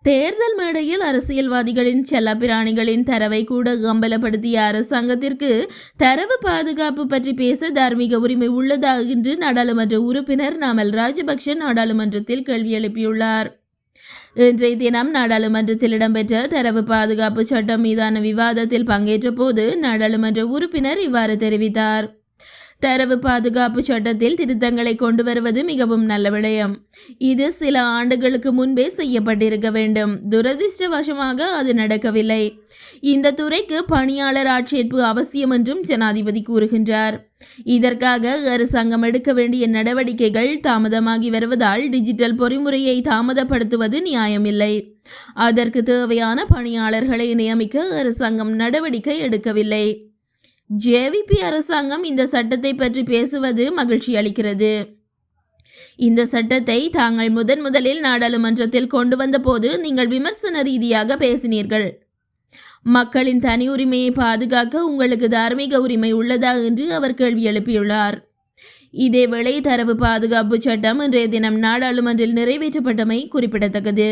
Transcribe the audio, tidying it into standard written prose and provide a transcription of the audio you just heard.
தேர்தல் மேடையில் அரசியல்வாதிகளின் செல்லப்பிராணிகளின் தரவை கூட அம்பலப்படுத்திய அரசாங்கத்திற்கு தரவு பாதுகாப்பு பற்றி பேச தார்மீக உரிமை உள்ளதா என்று நாடாளுமன்ற உறுப்பினர் நாமல் ராஜபக்ஷ நாடாளுமன்றத்தில் கேள்வி எழுப்பியுள்ளார். இன்றைய தினம் நாடாளுமன்றத்தில் இடம்பெற்ற தரவு பாதுகாப்பு சட்டம் மீதான விவாதத்தில் பங்கேற்ற போது நாடாளுமன்ற உறுப்பினர் இவ்வாறு தெரிவித்தார். தரவு பாதுகாப்பு சட்டத்தில் திருத்தங்களை கொண்டு வருவது மிகவும் நல்ல விடயம். இது சில ஆண்டுகளுக்கு முன்பே செய்யப்பட்டிருக்க வேண்டும். துரதிருஷ்டவசமாக அது நடக்கவில்லை. இந்த துறைக்கு பணியாளர் ஆட்சேர்ப்பு அவசியம் என்றும் ஜனாதிபதி கூறுகின்றார். இதற்காக அரசாங்கம் எடுக்க வேண்டிய நடவடிக்கைகள் தாமதமாகி வருவதால் டிஜிட்டல் பொறிமுறையை தாமதப்படுத்துவது நியாயமில்லை. அதற்கு தேவையான பணியாளர்களை நியமிக்க அரசாங்கம் நடவடிக்கை எடுக்கவில்லை. ஜேவிபி அரசாங்கம் இந்த சட்டத்தை பற்றி பேசுவது மகிழ்ச்சி அளிக்கிறது. இந்த சட்டத்தை தாங்கள் முதலில் நாடாளுமன்றத்தில் கொண்டு வந்த போது நீங்கள் விமர்சன ரீதியாக பேசினீர்கள். மக்களின் தனி உரிமையை பாதுகாக்க உங்களுக்கு தார்மீக உரிமை உள்ளதா என்று அவர் கேள்வி எழுப்பியுள்ளார். இதேவேளை தரவு பாதுகாப்பு சட்டம் இன்றைய தினம் நாடாளுமன்றில் நிறைவேற்றப்பட்டமை குறிப்பிடத்தக்கது.